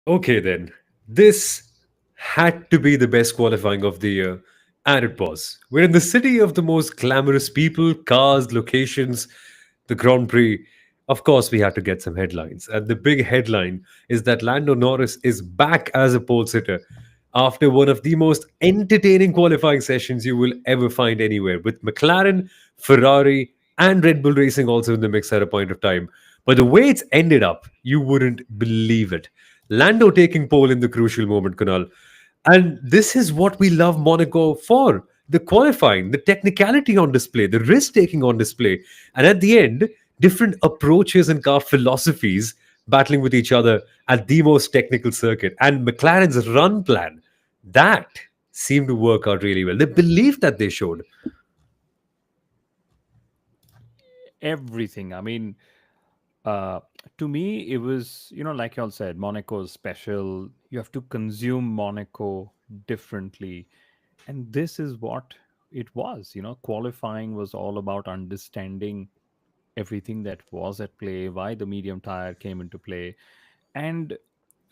Okay, then. This had to be the best qualifying of the year. And it was. We're in the city of the most glamorous people, cars, locations, the Grand Prix. Of course, we had to get some headlines. And the big headline is that Lando Norris is back as a pole sitter after one of the most entertaining qualifying sessions you will ever find anywhere, with McLaren, Ferrari, and Red Bull Racing also in the mix at a point of time. But the way it's ended up, you wouldn't believe it. Lando taking pole in the crucial moment, Kunal. And this is what we love Monaco for: the qualifying, the technicality on display, the risk taking on display. And at the end, different approaches and car philosophies battling with each other at the most technical circuit. And McLaren's run plan, that seemed to work out really well. The belief that they showed. Everything. I mean, uh, to me, it was, like y'all said, Monaco is special. You have to consume Monaco differently. And this is what it was. Qualifying was all about understanding everything that was at play, why the medium tire came into play. And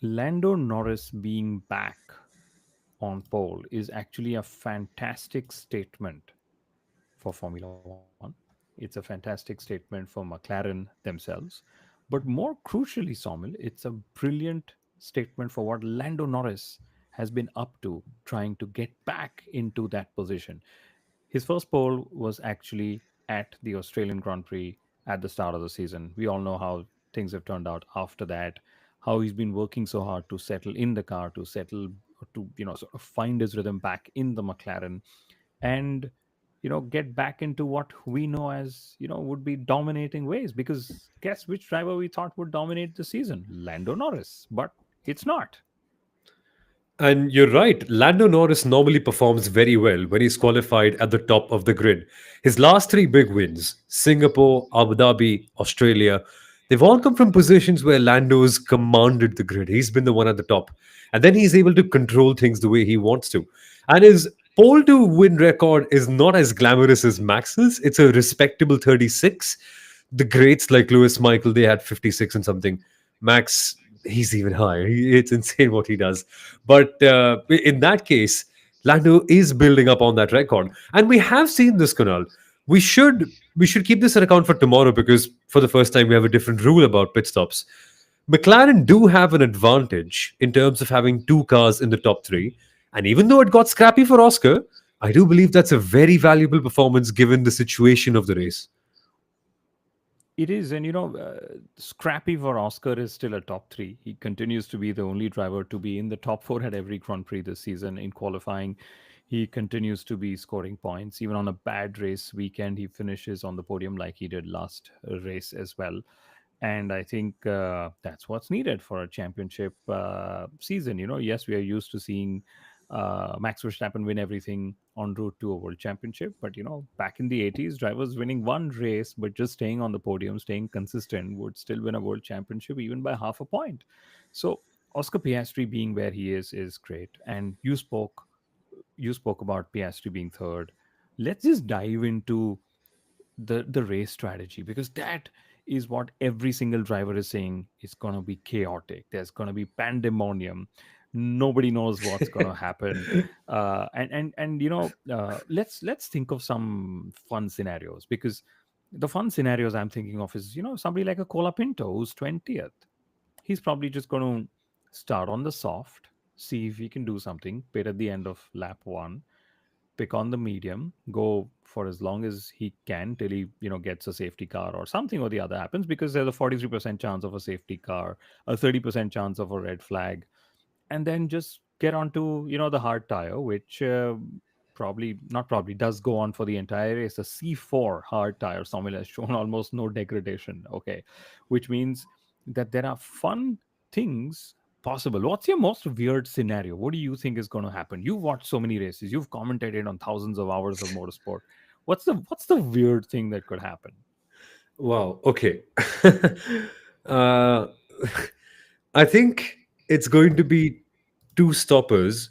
Lando Norris being back on pole is actually a fantastic statement for Formula One. It's a fantastic statement for McLaren themselves. But more crucially, Soumil, it's a brilliant statement for what Lando Norris has been up to, trying to get back into that position. His first pole was actually at the Australian Grand Prix at the start of the season. We all know how things have turned out after that, how he's been working so hard to settle in the car, to settle, to, sort of find his rhythm back in the McLaren, and get back into what we know as would be dominating ways. Because guess which driver we thought would dominate the season? Lando Norris. But it's not. And you're right, Lando Norris normally performs very well when he's qualified at the top of the grid. His last three big wins, Singapore, Abu Dhabi, Australia, they've all come from positions where Lando's commanded the grid. He's been the one at the top. And then he's able to control things the way he wants to. And his pole to win record is not as glamorous as Max's. It's a respectable 36. The greats like Lewis Michael, they had 56 and something. Max, he's even higher. It's insane what he does. But in that case, Lando is building up on that record, and we have seen this, Kunal. We should keep this in account for tomorrow, because for the first time we have a different rule about pit stops. McLaren do have an advantage in terms of having two cars in the top three, and even though it got scrappy for Oscar, I do believe that's a very valuable performance given the situation of the race. It is, and scrappy for Oscar is still a top three. He continues to be the only driver to be in the top four at every Grand Prix this season. In qualifying, he continues to be scoring points. Even on a bad race weekend, he finishes on the podium like he did last race as well. And I think that's what's needed for a championship season. Yes, we are used to seeing Max Verstappen win everything en route to a world championship. But back in the 80s, drivers winning one race but just staying on the podium, staying consistent, would still win a world championship even by half a point. So Oscar Piastri being where he is great. And you spoke about Piastri being third. Let's just dive into the race strategy, because that is what every single driver is saying. It's going to be chaotic, there's going to be pandemonium, nobody knows what's going to happen. Let's think of some fun scenarios, because the fun scenarios I'm thinking of is somebody like a Cola Pinto who's 20th. He's probably just going to start on the soft, see if he can do something, pit at the end of lap one, pick on the medium, go for as long as he can till he gets a safety car or something or the other happens, because there's a 43% chance of a safety car, a 30% chance of a red flag, and then just get onto the hard tire, which probably not probably does go on for the entire race. A C4 hard tire, Soumil, has shown almost no degradation. Okay, which means that there are fun things possible. What's your most weird scenario? What do you think is going to happen? You've watched so many races, you've commentated on thousands of hours of motorsport. What's the weird thing that could happen? Wow. Okay. uh, I think it's going to be two stoppers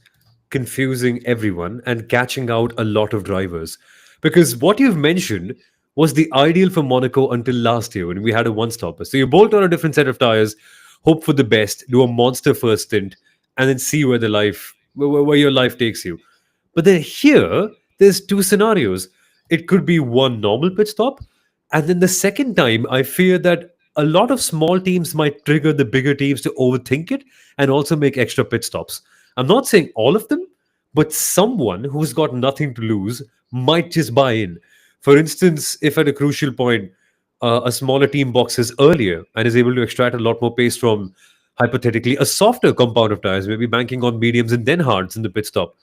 confusing everyone and catching out a lot of drivers. Because what you've mentioned was the ideal for Monaco until last year when we had a one stopper. So you bolt on a different set of tires, hope for the best, do a monster first stint, and then see where your life takes you. But then here, there's two scenarios. It could be one normal pit stop, and then the second time, I fear that a lot of small teams might trigger the bigger teams to overthink it and also make extra pit stops. I'm not saying all of them, but someone who's got nothing to lose might just buy in. For instance, if at a crucial point a smaller team boxes earlier and is able to extract a lot more pace from hypothetically a softer compound of tires, maybe banking on mediums and then hards in the pit stop,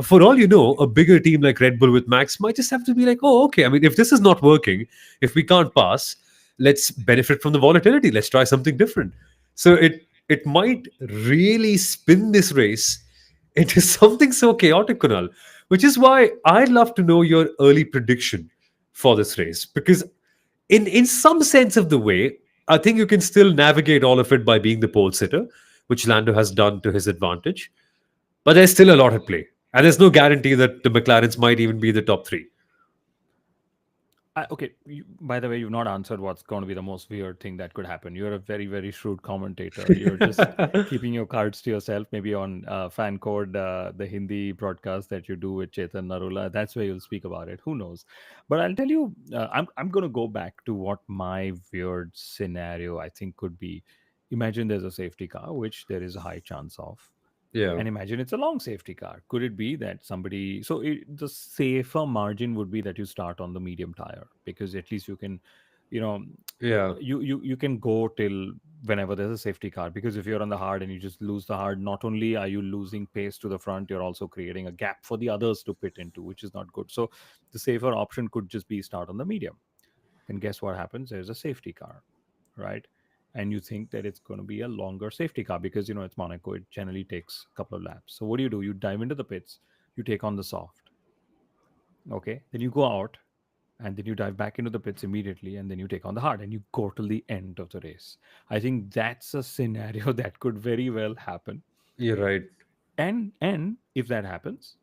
for all you know, a bigger team like Red Bull with Max might just have to be like, oh, okay. I mean, if this is not working, if we can't pass, let's benefit from the volatility. Let's try something different. So it might really spin this race into something so chaotic, Kunal. Which is why I'd love to know your early prediction for this race. Because in some sense of the way, I think you can still navigate all of it by being the pole sitter, which Lando has done to his advantage. But there's still a lot at play. And there's no guarantee that the McLarens might even be the top three. Okay, by the way, you've not answered what's going to be the most weird thing that could happen. You're a very, very shrewd commentator. You're just keeping your cards to yourself, maybe on fan code, the Hindi broadcast that you do with Chetan Narula. That's where you'll speak about it. Who knows? But I'll tell you, I'm going to go back to what my weird scenario I think could be. Imagine there's a safety car, which there is a high chance of, Yeah. and imagine it's a long safety car. Could it be that somebody, so the safer margin would be that you start on the medium tire, because at least you can, you know, Yeah. you can go till whenever there's a safety car, because if you're on the hard and you just lose the hard, not only are you losing pace to the front, you're also creating a gap for the others to pit into, which is not good. So the safer option could just be start on the medium. And guess what happens? There's a safety car, right? And you think that it's going to be a longer safety car because it's Monaco. It generally takes a couple of laps. So what do? You dive into the pits, you take on the soft, okay? Then you go out, and then you dive back into the pits immediately, and then you take on the hard, and you go till the end of the race. I think that's a scenario that could very well happen. You're right. And if that happens,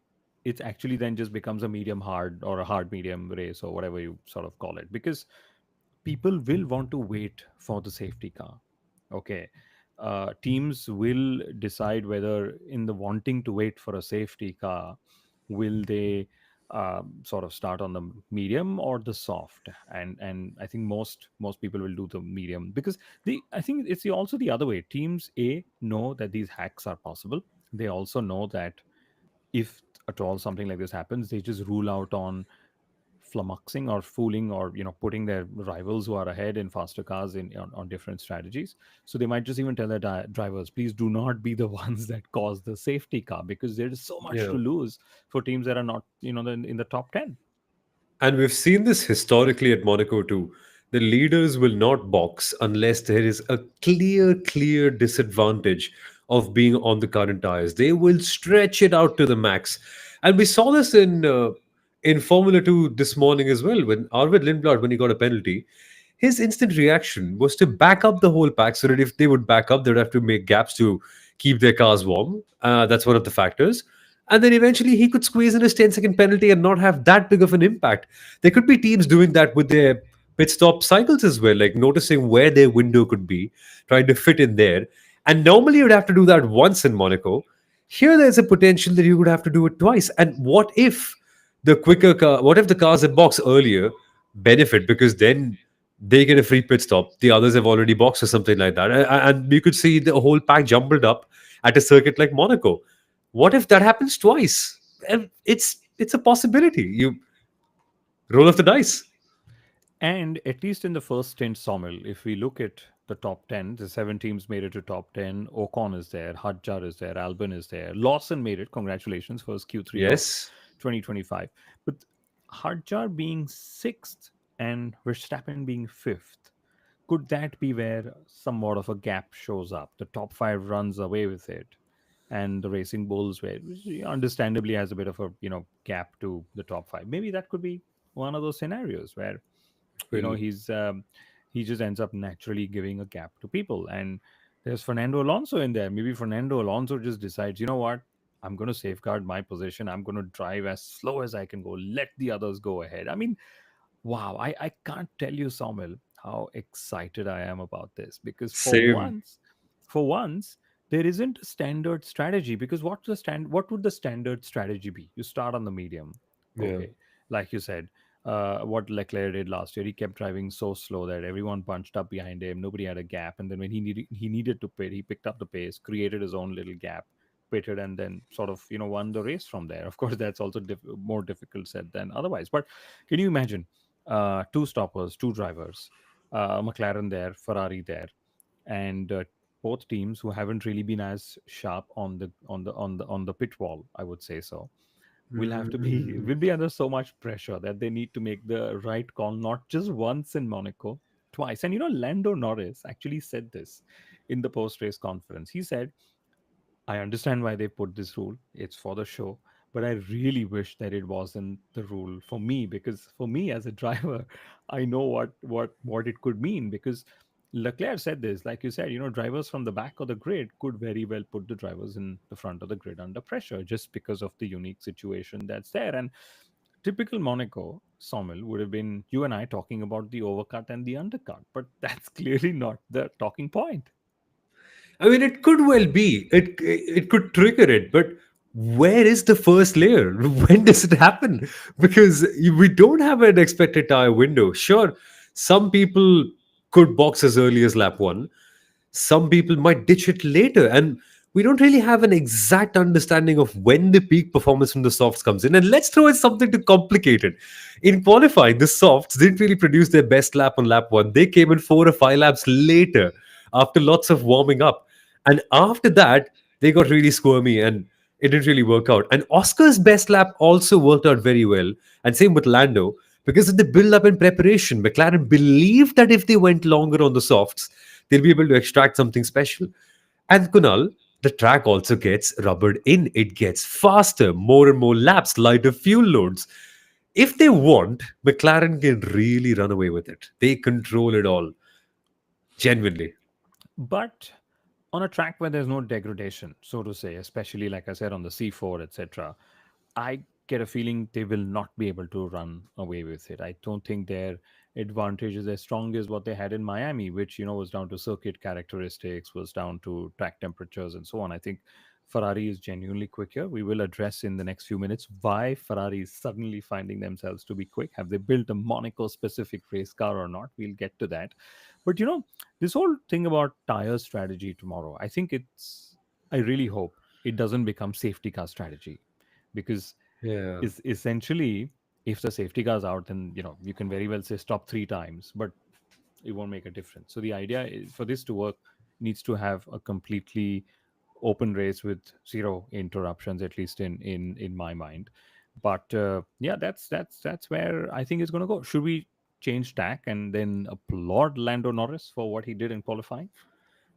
it actually then just becomes a medium hard or a hard medium race or whatever you sort of call it, because people will want to wait for the safety car. Okay. Teams will decide whether, in the wanting to wait for a safety car, will they sort of start on the medium or the soft. And I think most people will do the medium, because I think it's also the other way. Teams A know that these hacks are possible. They also know that if at all something like this happens, they just rule out on flummoxing or fooling, or putting their rivals who are ahead in faster cars on different strategies. So they might just even tell their drivers, please do not be the ones that cause the safety car, because there is so much Yeah. to lose for teams that are not in the top 10. And we've seen this historically at Monaco too. The leaders will not box unless there is a clear disadvantage of being on the current tires. They will stretch it out to the max. And we saw this in Formula 2 this morning as well, when Arvid Lindblad, when he got a penalty, his instant reaction was to back up the whole pack, so that if they would back up, they would have to make gaps to keep their cars warm. That's one of the factors. And then eventually he could squeeze in his 10-second penalty and not have that big of an impact. There could be teams doing that with their pit stop cycles as well, like noticing where their window could be, trying to fit in there. And normally you'd have to do that once in Monaco. Here there's a potential that you would have to do it twice. And what if the cars that box earlier benefit, because then they get a free pit stop, the others have already boxed or something like that. And you could see the whole pack jumbled up at a circuit like Monaco. What if that happens twice? And it's a possibility. You roll of the dice. And at least in the first stint, Soumil, if we look at the top 10, the 7 teams made it to top 10. Ocon is there, Hadjar is there, Albon is there. Lawson made it. Congratulations, first Q3 of Yes. 2025. But Hadjar being sixth and Verstappen being fifth, could that be where somewhat of a gap shows up? The top five runs away with it, and the Racing Bulls, where which understandably has a bit of a gap to the top five. Maybe that could be one of those scenarios where Well, he just ends up naturally giving a gap to people. And there's Fernando Alonso in there. Maybe Fernando Alonso just decides, you know what, I'm going to safeguard my position, I'm going to drive as slow as I can go, let the others go ahead. I mean, wow, I can't tell you, Saumil, how excited I am about this, because Same. for once, there isn't a standard strategy. Because what would the standard strategy be? You start on the medium, Yeah. okay, like you said. What Leclerc did last year, he kept driving so slow that everyone bunched up behind him. Nobody had a gap, and then when he needed to pit, he picked up the pace, created his own little gap, pitted, and then sort of won the race from there. Of course, that's also more difficult said than otherwise. But can you imagine two stoppers, two drivers, McLaren there, Ferrari there, and both teams who haven't really been as sharp on the pit wall, I would say so, will have to be Mm. will be under so much pressure that they need to make the right call, not just once in Monaco, twice. And Lando Norris actually said this in the post race conference. He said, I understand why they put this rule. It's for the show, but I really wish that it wasn't the rule for me, because for me as a driver, I know what it could mean. Because Leclerc said this, like you said, drivers from the back of the grid could very well put the drivers in the front of the grid under pressure just because of the unique situation that's there. And typical Monaco, Soumil, would have been you and I talking about the overcut and the undercut, but that's clearly not the talking point. I mean, it could well be. It could trigger it, but where is the first layer? When does it happen? Because we don't have an expected tire window. Sure, some people could box as early as lap one. Some people might ditch it later, and we don't really have an exact understanding of when the peak performance from the softs comes in. And let's throw in something to complicate it. In qualifying, the softs didn't really produce their best lap on lap one. They came in 4 or 5 laps later after lots of warming up. And after that, they got really squirmy and it didn't really work out. And Oscar's best lap also worked out very well. And same with Lando, because of the build up and preparation. McLaren believed that if they went longer on the softs, they'll be able to extract something special. And Kunal, the track also gets rubbered in. It gets faster, more and more laps, lighter fuel loads. If they want, McLaren can really run away with it. They control it all, genuinely. But on a track where there's no degradation, so to say, especially like I said on the C4, etc., I get a feeling they will not be able to run away with it. I don't think their advantage is as strong as what they had in Miami, which was down to circuit characteristics, was down to track temperatures, and so on. I think Ferrari is genuinely quicker. We will address in the next few minutes why Ferrari is suddenly finding themselves to be quick. Have they built a Monaco specific race car or not? We'll get to that. But this whole thing about tire strategy tomorrow, I really hope it doesn't become safety car strategy, because Yeah. is essentially, if the safety car's out, then you can very well say stop 3 times, but it won't make a difference. So the idea is, for this to work, needs to have a completely open race with zero interruptions, at least in my mind. But yeah, that's where I think it's going to go. Should we change tack and then applaud Lando Norris for what he did in qualifying?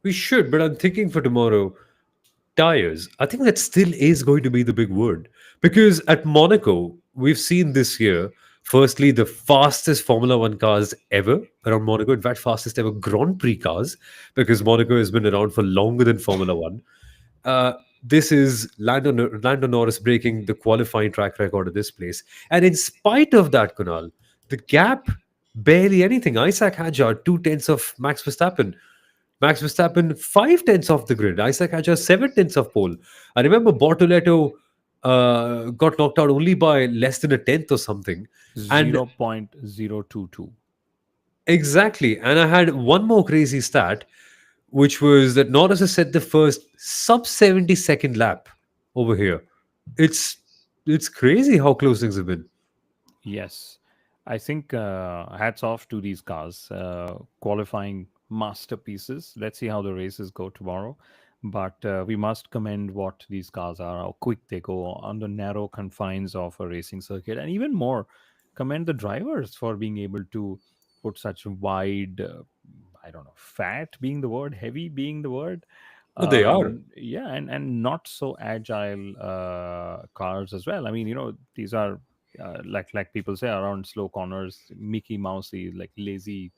We should, but I'm thinking for tomorrow, tires. I think that still is going to be the big word. Because at Monaco, we've seen this year, firstly, the fastest Formula One cars ever around Monaco. In fact, fastest ever Grand Prix cars, because Monaco has been around for longer than Formula One. This is Lando Norris breaking the qualifying track record of this place. And in spite of that, Kunal, the gap, barely anything. Isaac Hadjar, 2 tenths of Max Verstappen 5 tenths off the grid. Isaac Hadjar 7 tenths of pole. I remember Bortoletto got knocked out only by less than a tenth or something. And 0.022. exactly. And I had one more crazy stat, which was that Norris has set the first sub 70-second lap over here. It's it's crazy how close things have been. Yes, I think hats off to these cars, qualifying masterpieces. Let's see how the races go tomorrow. But we must commend what these cars are, how quick they go on the narrow confines of a racing circuit, and even more, commend the drivers for being able to put such wide, I don't know, fat being the word, heavy being the word, Oh, they are. yeah, and not so agile cars as well. I mean, these are like people say, around slow corners, Mickey Mousey, like lazy,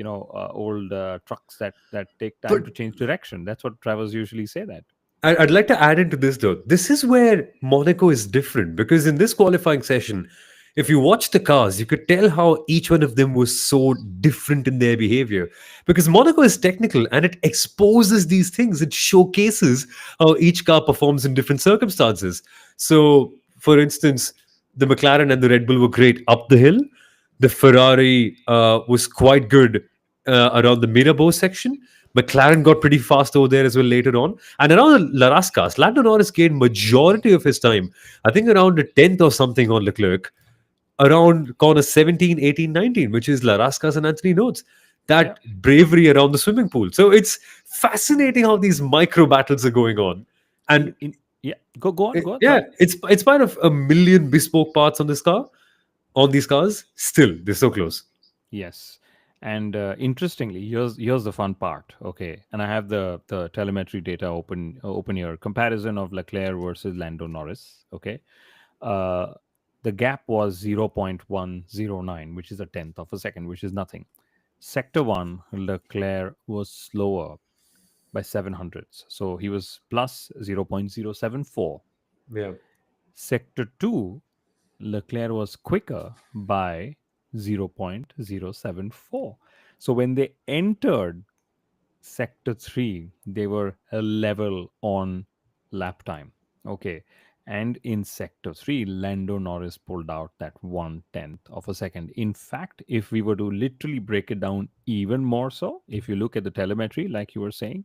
old trucks that take time But to change direction. That's what drivers usually say. That I'd like to add into this though. This is where Monaco is different because in this qualifying session, if you watch the cars, you could tell how each one of them was so different in their behavior. Because Monaco is technical and it exposes these things, it showcases how each car performs in different circumstances. So, for instance, the McLaren and the Red Bull were great up the hill. The Ferrari was quite good around the Mirabeau section. McLaren got pretty fast over there as well later on. And around La Rascas, Lando Norris gained majority of his time. I think around a tenth or something on Leclerc around corner 17, 18, 19, which is La Rascas and Anthony Notes. Yeah. That bravery around the swimming pool. So it's fascinating how these micro battles are going on. And In yeah. Go on. Go on. yeah, Sorry. it's part of a million bespoke parts on this car, on these cars. Still, they're so close. Yes. And interestingly, here's the fun part. Okay, and I have the telemetry data open here. Comparison of Leclerc versus Lando Norris. Okay, uh, the gap was 0.109, which is a tenth of a second, which is nothing. Sector one, Leclerc was slower by 700s, so he was plus 0.074. Yeah. Sector two, Leclerc was quicker by 0.074. So when they entered sector 3, they were a level on lap time. Okay. And in sector 3, Lando Norris pulled out that 1/10 of a second. In fact, if we were to literally break it down even more so, if you look at the telemetry, like you were saying,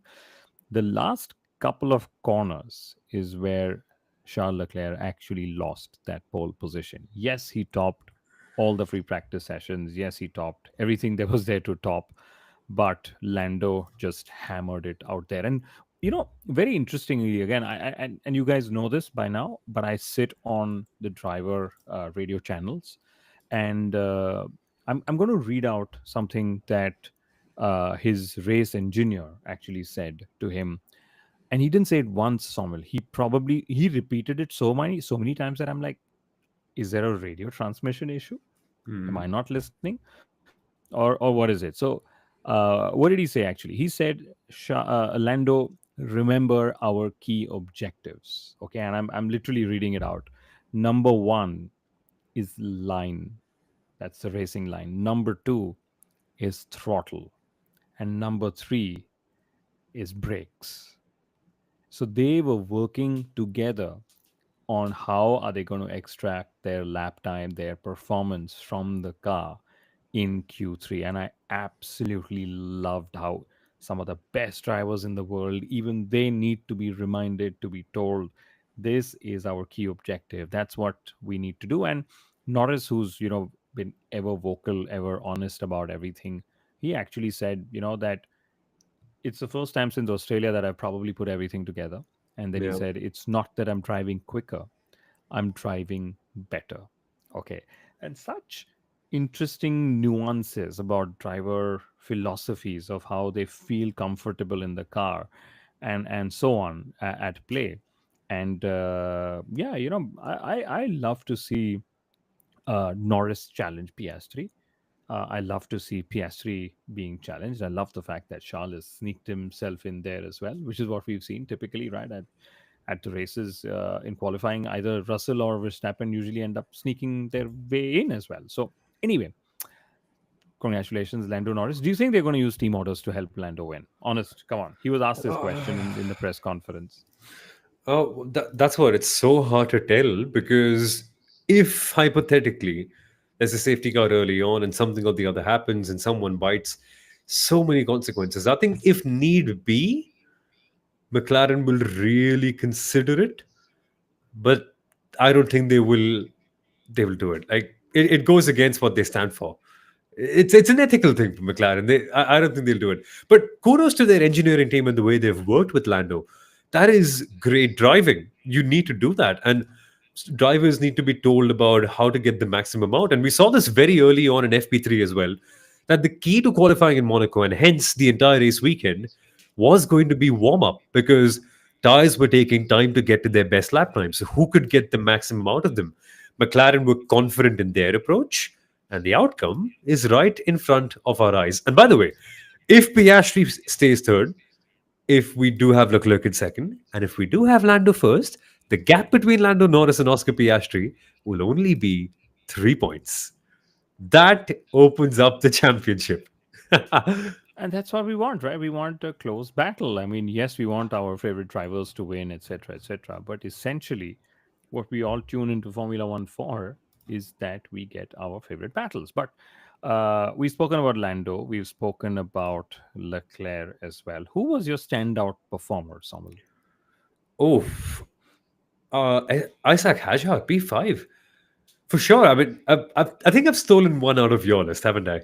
the last couple of corners is where Charles Leclerc actually lost that pole position. Yes, he topped all the free practice sessions. Yes, he topped everything that was there to top, but Lando just hammered it out there. And very interestingly, again, and you guys know this by now, but I sit on the driver radio channels, and I'm going to read out something that his race engineer actually said to him, and he didn't say it once, Soumil. He repeated it so many times that I'm like, is there a radio transmission issue? Am I not listening, or what is it? So, what did he say? Actually, he said, Lando, remember our key objectives. Okay, and I'm literally reading it out. Number one is line. That's the racing line. Number two is throttle, and number three is brakes. So they were working together on how are they going to extract their lap time, their performance from the car in Q3. And I absolutely loved how some of the best drivers in the world, even they need to be reminded, to be told, this is our key objective. That's what we need to do. And Norris, who's been ever vocal, ever honest about everything, he actually said that it's the first time since Australia that I've probably put everything together. And then he Yeah. said, it's not that I'm driving quicker, I'm driving better. Okay. And such interesting nuances about driver philosophies of how they feel comfortable in the car and so on at play. And yeah, I love to see Norris challenge Piastri. I love to see Piastri being challenged. I love the fact that Charles has sneaked himself in there as well, which is what we've seen typically, right? At the races in qualifying, either Russell or Verstappen usually end up sneaking their way in as well. So, anyway, congratulations, Lando Norris. Do you think they're going to use team orders to help Lando win? Honest, come on. He was asked this question in the press conference. Oh, that's what it's so hard to tell because if hypothetically there's a safety car early on and something or the other happens and someone bites, so many consequences. I think if need be, McLaren will really consider it, but I don't think they will do it. Like it goes against what they stand for. It's an ethical thing for McLaren. I don't think they'll do it. But kudos to their engineering team and the way they've worked with Lando. That is great driving. You need to do that, and drivers need to be told about how to get the maximum out. And we saw this very early on in FP3 as well. That the key to qualifying in Monaco and hence the entire race weekend was going to be warm up because tires were taking time to get to their best lap times. So who could get the maximum out of them? McLaren were confident in their approach, and the outcome is right in front of our eyes. And by the way, if Piastri stays third, if we do have Leclerc in second, and if we do have Lando first, the gap between Lando Norris and Oscar Piastri will only be 3 points. That opens up the championship. And that's what we want, right? We want a close battle. I mean, yes, we want our favorite drivers to win, etc., etc. But essentially, what we all tune into Formula One for is that we get our favorite battles. But we've spoken about Lando, we've spoken about Leclerc as well. Who was your standout performer, Somal? Oh, Isaac Hajar, P5. For sure. I mean, I think I've stolen one out of your list, haven't I?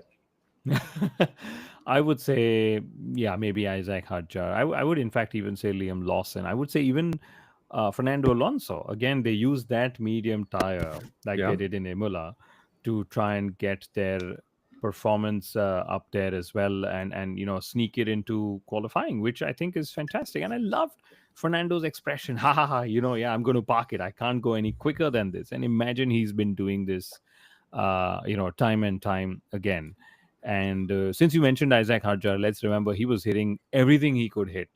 I would say, yeah, maybe Isaac Hadjar. I would, in fact, even say Liam Lawson. I would say even Fernando Alonso. Again, they used that medium tire like Yeah. they did in Imola to try and get their performance up there as well, and sneak it into qualifying, which I think is fantastic. And I loved Fernando's expression, ha ha ha. Yeah, I'm going to park it. I can't go any quicker than this. And imagine he's been doing this, time and time again. And since you mentioned Isaac Hadjar, let's remember he was hitting everything he could hit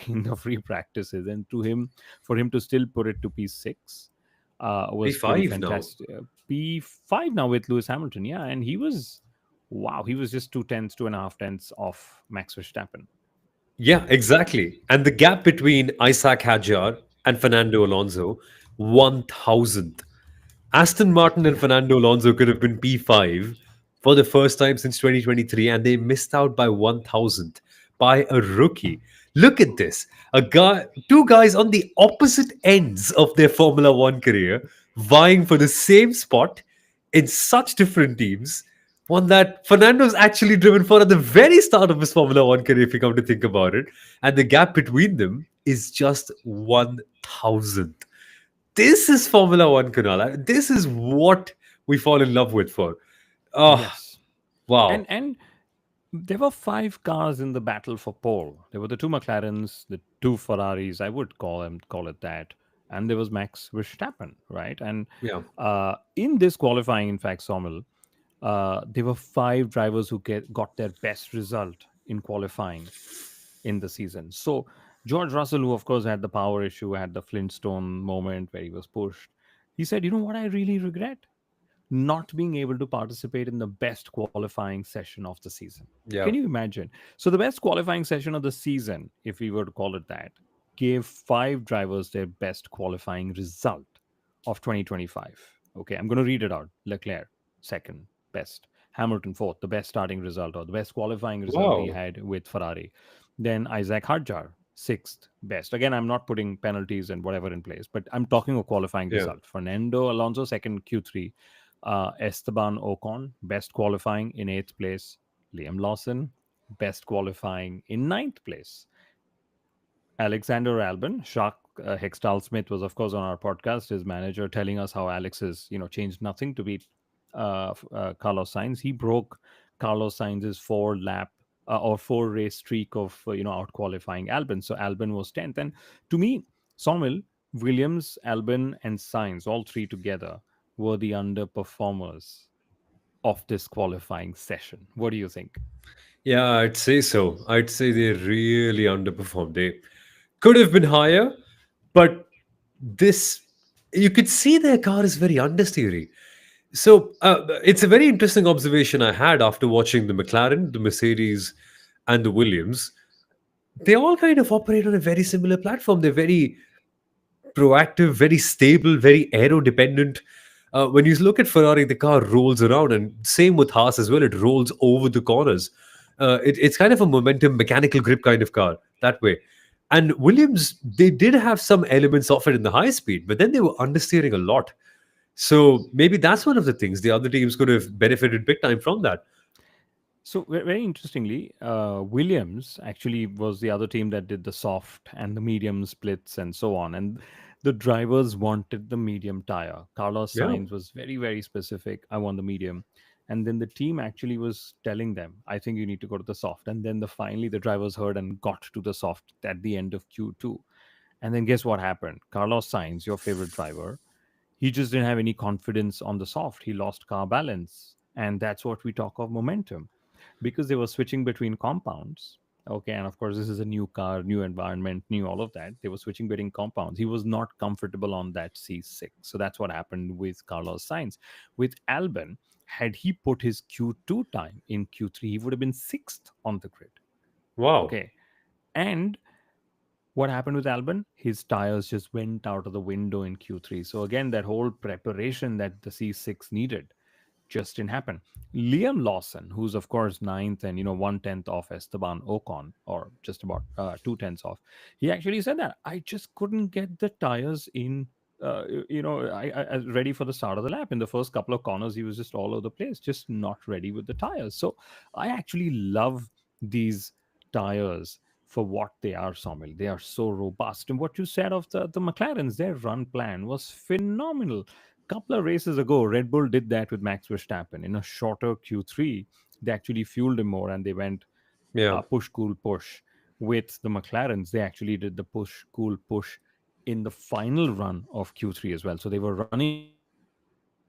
in the free practices, and for him to still put it to P6 was pretty P5 now. fantastic. P5 now with Lewis Hamilton, yeah, and wow, he was just 2 tenths, 2.5 tenths off Max Verstappen. Yeah, exactly. And the gap between Isaac Hajar and Fernando Alonso, 1,000th. Aston Martin and Fernando Alonso could have been P5 for the first time since 2023, and they missed out by 1,000th by a rookie. Look at this. Two guys on the opposite ends of their Formula One career vying for the same spot in such different teams. One that Fernando's actually driven for at the very start of his Formula One career, if you come to think about it. And the gap between them is just 1,000th. This is Formula One, Kunal. This is what we fall in love with for. Oh, Yes, and wow. and there were 5 cars in the battle for pole. There were the 2 McLarens, the 2 Ferraris. I would call it that, and there was Max Verstappen, right? And Yeah. in this qualifying, in fact, Sommel, there were 5 drivers who got their best result in qualifying in the season. So George Russell, who of course had the power issue, had the Flintstone moment where he was pushed. He said, "You know what I really regret? Not being able to participate in the best qualifying session of the season." Can Yeah. you imagine? So, the best qualifying session of the season, if we were to call it that, gave 5 drivers their best qualifying result of 2025. Okay, I'm going to read it out. Leclerc, second best. Hamilton, fourth, the best starting result or the best qualifying result he Wow. had with Ferrari. Then Isaac Hadjar, sixth best. Again, I'm not putting penalties and whatever in place, but I'm talking a qualifying Yeah. result. Fernando Alonso, second Q3. Esteban Ocon, best qualifying in eighth place. Liam Lawson, best qualifying in ninth place. Alexander Albon, Shah Hextall Smith was, of course, on our podcast, his manager, telling us how Alex has, changed nothing to beat Carlos Sainz. He broke Carlos Sainz's 4 lap or 4 race streak of, out qualifying Albon. So Albon was 10th. And to me, Sommel, Williams, Albon, and Sainz, all three together, were the underperformers of this qualifying session. What do you think? Yeah, I'd say so. I'd say they really underperformed. They could have been higher, but this, you could see their car is very understeery. So it's a very interesting observation I had after watching the McLaren, the Mercedes, and the Williams. They all kind of operate on a very similar platform. They're very proactive, very stable, very aero dependent. When you look at Ferrari, the car rolls around, and same with Haas as well. It rolls over the corners. It's kind of a momentum, mechanical grip kind of car that way. And Williams, they did have some elements of it in the high speed, but then they were understeering a lot. So maybe that's one of the things the other teams could have benefited big time from that. So very interestingly, Williams actually was the other team that did the soft and the medium splits and so on. And the drivers wanted the medium tire. Carlos Yeah. Sainz was very, very specific. I want the medium. And then the team actually was telling them, I think you need to go to the soft. And then finally the drivers heard and got to the soft at the end of Q2. And then guess what happened? Carlos Sainz, your favorite driver, he just didn't have any confidence on the soft. He lost car balance. And that's what we talk of momentum, because they were switching between compounds. Okay, and of course, this is a new car, new environment, new all of that. They were switching between compounds. He was not comfortable on that C6. So that's what happened with Carlos Sainz. With Albon, had he put his Q2 time in Q3, he would have been sixth on the grid. Wow. Okay. And what happened with Albon? His tires just went out of the window in Q3. So again, that whole preparation that the C6 needed just didn't happen. Liam Lawson, who's of course ninth and 1/10 off Esteban Ocon, or just about 2/10 off, he actually said that I just couldn't get the tires in. I ready for the start of the lap. In the first couple of corners, he was just all over the place, just not ready with the tires. So I actually love these tires for what they are, Soumil. They are so robust. And what you said of the McLarens, their run plan was phenomenal. Couple of races ago, Red Bull did that with Max Verstappen. In a shorter Q3, they actually fueled him more and they went Yeah. push, cool, push. With the McLarens, they actually did the push, cool, push in the final run of Q3 as well. So they were running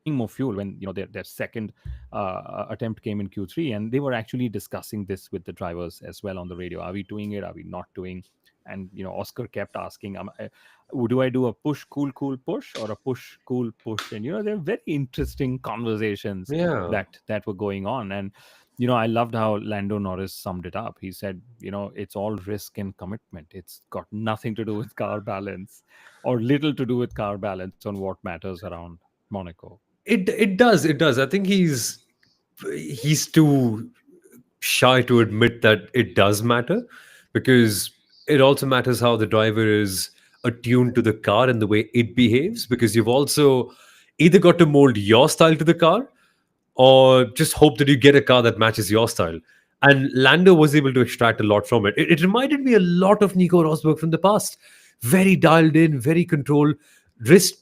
more fuel when their second attempt came in Q3, and they were actually discussing this with the drivers as well on the radio. Are we doing it? Are we not doing? And Oscar kept asking, do I do a push, cool, cool, push, or a push, cool, push? And they're very interesting conversations Yeah. that were going on. And I loved how Lando Norris summed it up. He said, it's all risk and commitment. It's got nothing to do with car balance, or little to do with car balance on what matters around Monaco. It does. I think he's too shy to admit that it does matter, because it also matters how the driver is attuned to the car and the way it behaves, because you've also either got to mold your style to the car or just hope that you get a car that matches your style. And Lando was able to extract a lot from it. It reminded me a lot of Nico Rosberg from the past. Very dialed in, very controlled, risk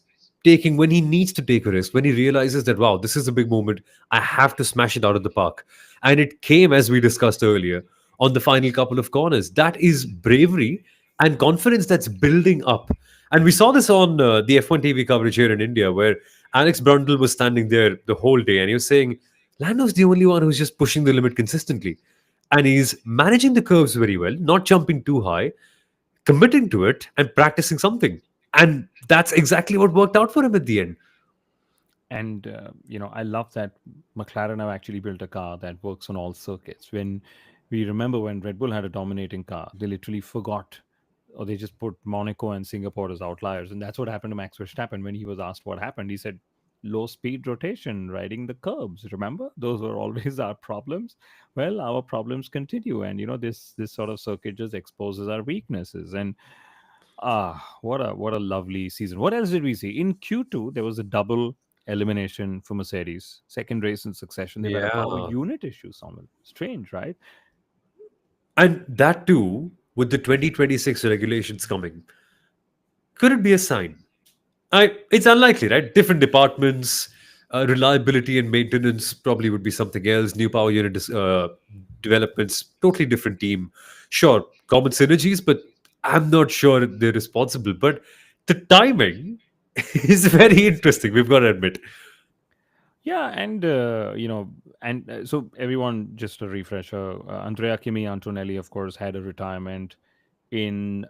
taking when he needs to take a risk, when he realizes that, wow, this is a big moment. I have to smash it out of the park. And it came, as we discussed earlier, on the final couple of corners. That is bravery and confidence that's building up. And we saw this on the F1 TV coverage here in India, where Alex Brundle was standing there the whole day and he was saying, Lando's the only one who's just pushing the limit consistently. And he's managing the curves very well, not jumping too high, committing to it, and practicing something. And that's exactly what worked out for him at the end. And I love that McLaren have actually built a car that works on all circuits. When we remember when Red Bull had a dominating car, they literally forgot, or they just put Monaco and Singapore as outliers. And that's what happened to Max Verstappen. When he was asked what happened, he said, low speed rotation, riding the curbs. Remember, those were always our problems. Well, our problems continue, and this sort of circuit just exposes our weaknesses. And what a lovely season. What else did we see in Q2? There was a double elimination for Mercedes, second race in succession. They've had a power Yeah. unit issue. Somewhere strange, right? And that too, with the 2026 regulations coming, could it be a sign? It's unlikely, right? Different departments, reliability and maintenance probably would be something else. New power unit developments, totally different team. Sure, common synergies, but I'm not sure they're responsible. But the timing is very interesting. We've got to admit. Yeah, and so everyone, just a refresher. Andrea Kimi Antonelli, of course, had a retirement in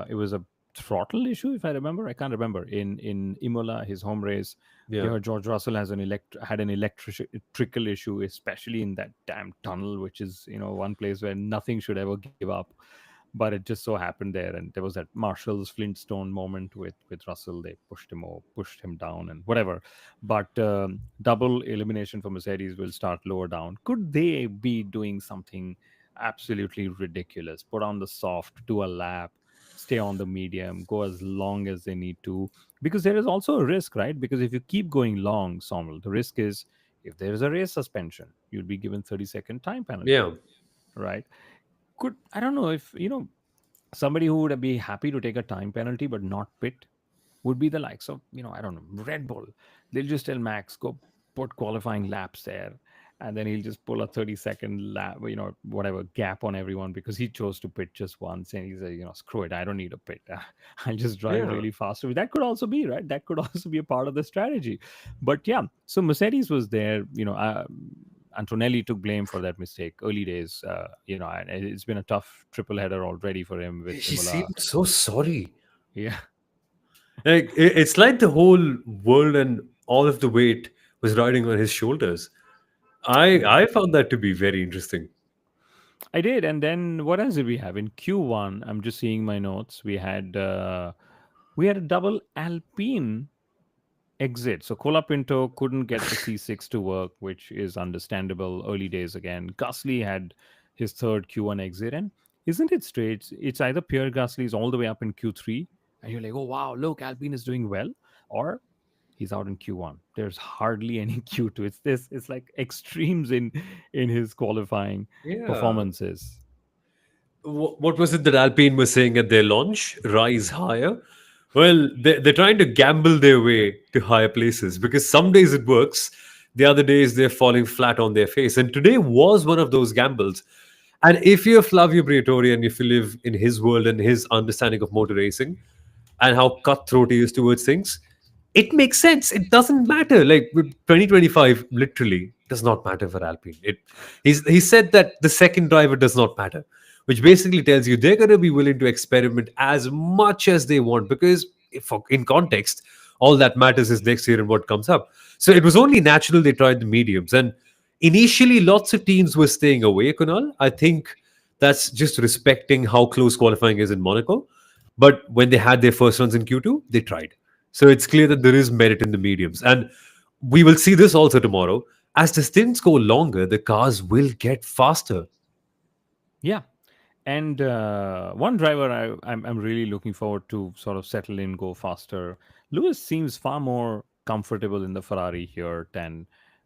it was a throttle issue, if I remember. I can't remember. In Imola, his home race, we Yeah, heard George Russell had an electrical issue, especially in that damn tunnel, which is one place where nothing should ever give up. But it just so happened there, and there was that Marshall's Flintstone moment with Russell. They pushed him down, and whatever. But double elimination for Mercedes will start lower down. Could they be doing something absolutely ridiculous? Put on the soft, do a lap, stay on the medium, go as long as they need to, because there is also a risk, right? Because if you keep going long, Sommel, the risk is, if there is a race suspension, you'll be given 30-second time penalty, yeah, right? Could, I don't know, if somebody who would be happy to take a time penalty but not pit would be the likes of, I don't know, Red Bull. They'll just tell Max, go put qualifying laps there. And then he'll just pull a 30-second lap, whatever gap on everyone, because he chose to pit just once. And he said, screw it, I don't need a pit. I'll just drive yeah. really fast. That could also be, right? That could also be a part of the strategy. But yeah, so Mercedes was there, Antonelli took blame for that mistake early days. And it's been a tough triple header already for him with He Imola. seemed so sorry. Yeah, Like it's like the whole world and all of the weight was riding on his shoulders. I yeah. I found that to be very interesting. I did. And then what else did we have in Q1? I'm just seeing my notes. We had a double Alpine exit. So Colapinto couldn't get the C6 to work, which is understandable. Early days again. Gasly had his third Q1 exit, and isn't it straight? It's either Pierre Gasly's all the way up in Q3, and you're like, oh wow, look, Alpine is doing well, or he's out in Q1. There's hardly any Q2. It's this. It's like extremes in his qualifying Yeah. performances. What was it that Alpine was saying at their launch? Rise higher. Well, they're trying to gamble their way to higher places because some days it works, the other days they're falling flat on their face. And today was one of those gambles. And if you're Flavio Briatore and if you live in his world and his understanding of motor racing and how cutthroat he is towards things, it makes sense. It doesn't matter. Like with 2025, literally does not matter for Alpine. He said that the second driver does not matter, which basically tells you they're going to be willing to experiment as much as they want because, if, in context, all that matters is next year and what comes up. So it was only natural they tried the mediums, and initially lots of teams were staying away. Kunal, I think that's just respecting how close qualifying is in Monaco. But when they had their first runs in Q2, they tried. So it's clear that there is merit in the mediums. And we will see this also tomorrow. As the stints go longer, the cars will get faster. Yeah. And one driver I'm really looking forward to sort of settle in, go faster. Lewis seems far more comfortable in the Ferrari here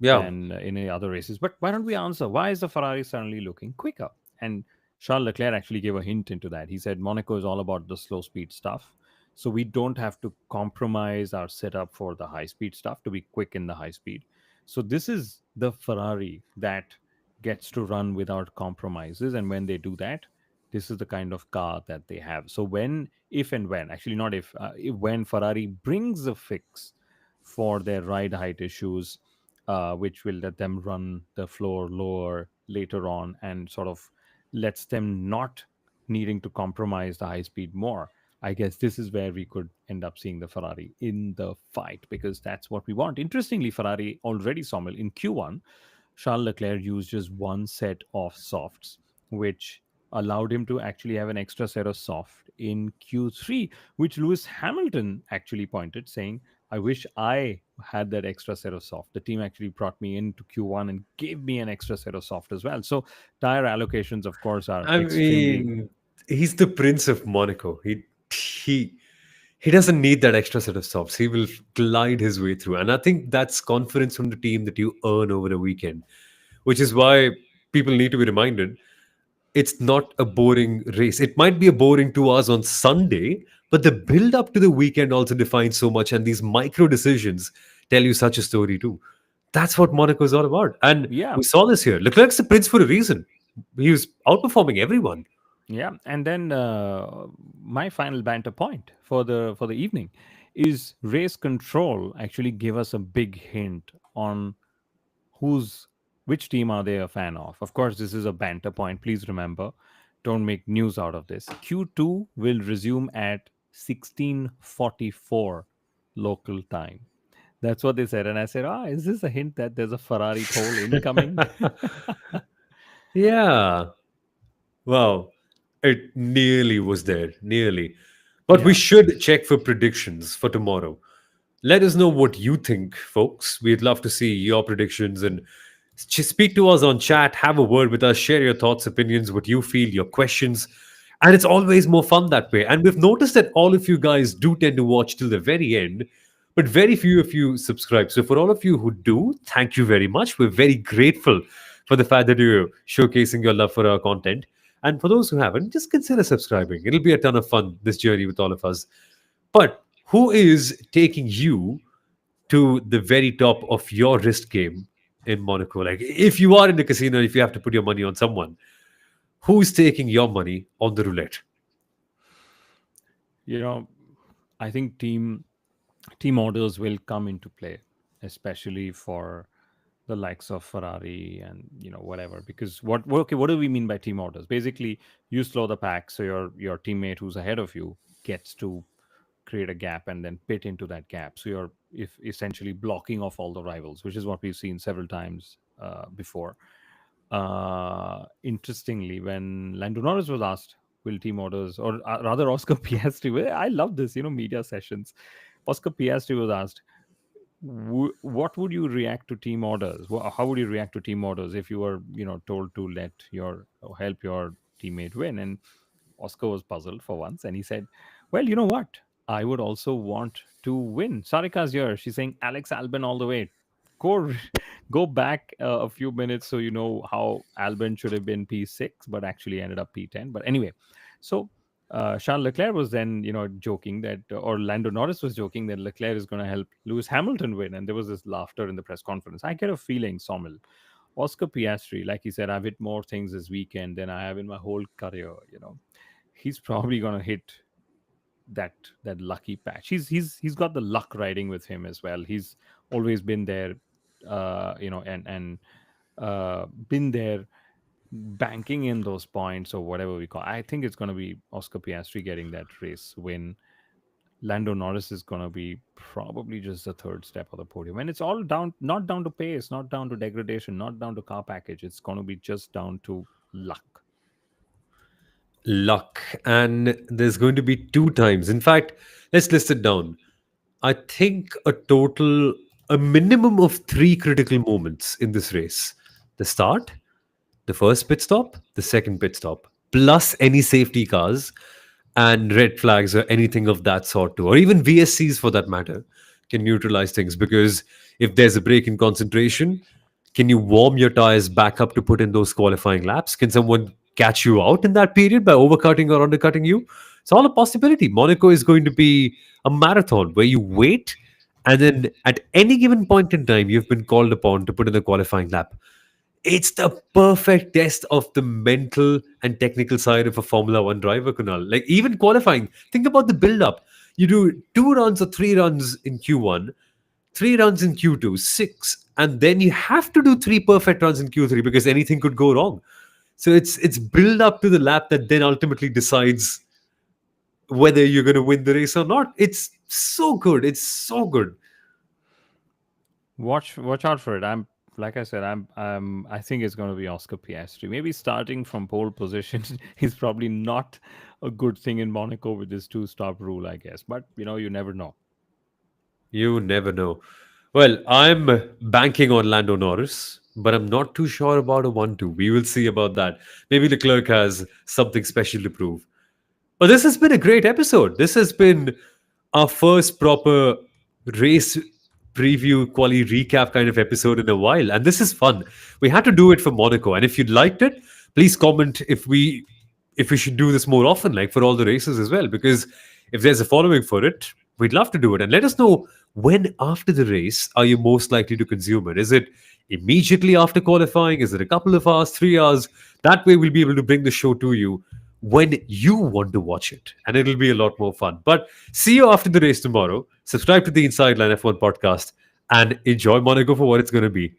Yeah. than in any other races. But why don't we answer? Why is the Ferrari suddenly looking quicker? And Charles Leclerc actually gave a hint into that. He said Monaco is all about the slow speed stuff. So we don't have to compromise our setup for the high speed stuff to be quick in the high speed. So this is the Ferrari that gets to run without compromises. And when they do that, this is the kind of car that they have. So when, if and when, actually not if when Ferrari brings a fix for their ride height issues, which will let them run the floor lower later on and sort of lets them not needing to compromise the high speed more. I guess this is where we could end up seeing the Ferrari in the fight because that's what we want. Interestingly, Ferrari already Soumil in Q1, Charles Leclerc used just one set of softs, which allowed him to actually have an extra set of soft in Q3, which Lewis Hamilton actually pointed, saying, I wish I had that extra set of soft. The team actually brought me into Q1 and gave me an extra set of soft as well. So tire allocations, of course, are I extremely. mean, he's the Prince of Monaco. He he doesn't need that extra set of stops. He will glide his way through. And I think that's confidence from the team that you earn over a weekend, which is why people need to be reminded it's not a boring race. It might be a boring 2 hours on Sunday, but the build up to the weekend also defines so much. And these micro decisions tell you such a story too. That's what Monaco is all about. And Yeah, we saw this here. Leclerc's the prince for a reason. He was outperforming everyone. yeah. And then my final banter point for the evening is race control actually give us a big hint on who's which team are they a fan of. Of course, this is a banter point. Please remember, don't make news out of this. Q2 will resume at 16:44 local time. That's what they said, and I said, "Ah, is this a hint that there's a Ferrari pole incoming?" Yeah. Wow. It nearly was there. Nearly. But we Yeah, should check for predictions for tomorrow. Let us know what you think, folks. We'd love to see your predictions and speak to us on chat. Have a word with us. Share your thoughts, opinions, what you feel, your questions. And it's always more fun that way. And we've noticed that all of you guys do tend to watch till the very end, but very few of you subscribe. So for all of you who do, thank you very much. We're very grateful for the fact that you're showcasing your love for our content. And for those who haven't, just consider subscribing. It'll be a ton of fun, this journey with all of us. But who is taking you to the very top of your risk game in Monaco? Like, if you are in the casino, if you have to put your money on someone, who's taking your money on the roulette? you know, I think team orders will come into play, especially for the likes of Ferrari and whatever. Because okay, what do we mean by team orders? Basically, you slow the pack so your teammate who's ahead of you gets to create a gap and then pit into that gap. So you're if essentially blocking off all the rivals, which is what we've seen several times before. Interestingly, when Lando Norris was asked, "Will team orders," or rather Oscar Piastri, I love this, media sessions. Oscar Piastri was asked, what would you react to team orders? How would you react to team orders if you were, told to let your or help your teammate win? And Oscar was puzzled for once, and he said, "Well, you know what? I would also want to win." Sarika's here. She's saying Alex Albon all the way. Go, go back a few minutes so you know how Albon should have been P6, but actually ended up P10. But anyway, so Charles Leclerc was then, joking that, or Lando Norris was joking that Leclerc is going to help Lewis Hamilton win, and there was this laughter in the press conference. I get a feeling, Soumil, Oscar Piastri, like he said, I've hit more things this weekend than I have in my whole career. He's probably going to hit that lucky patch. He's got the luck riding with him as well. He's always been there, and been there banking in those points or whatever we call. I think it's going to be Oscar Piastri getting that race win. Lando Norris is going to be probably just the third step of the podium, and it's all down, not down to pace, not down to degradation, not down to car package. It's going to be just down to luck. Luck. And there's going to be two times. In fact, let's list it down. I think a minimum of three critical moments in this race: the start, the first pit stop, the second pit stop, plus any safety cars and red flags or anything of that sort too, or even VSCs for that matter, can neutralize things. Because if there's a break in concentration, can you warm your tires back up to put in those qualifying laps? Can someone catch you out in that period by overcutting or undercutting you? It's all a possibility. Monaco is going to be a marathon where you wait, and then at any given point in time, you've been called upon to put in a qualifying lap. It's the perfect test of the mental and technical side of a Formula One driver, Kunal. Like, even qualifying, think about the build up. You do 2 runs or 3 runs in Q1, 3 runs in Q2, six, and then you have to do 3 perfect runs in Q3 because anything could go wrong. So it's build up to the lap that then ultimately decides whether you're going to win the race or not. It's so good. It's so good. Watch out for it. I'm like I said, I think it's going to be Oscar Piastri. Maybe starting from pole position is probably not a good thing in Monaco with this two-stop rule, I guess. But you never know. You never know. Well, I'm banking on Lando Norris, but I'm not too sure about a 1-2. We will see about that. Maybe Leclerc has something special to prove. But this has been a great episode. This has been our first proper race preview, quali recap kind of episode in a while. And this is fun. We had to do it for Monaco. And if you liked it, please comment if we should do this more often, like for all the races as well. Because if there's a following for it, we'd love to do it. And let us know, when after the race are you most likely to consume it? Is it immediately after qualifying? Is it a couple of hours, 3 hours? That way we'll be able to bring the show to you when you want to watch it. And it'll be a lot more fun. But see you after the race tomorrow. Subscribe to the Inside Line F1 podcast and enjoy Monaco for what it's going to be.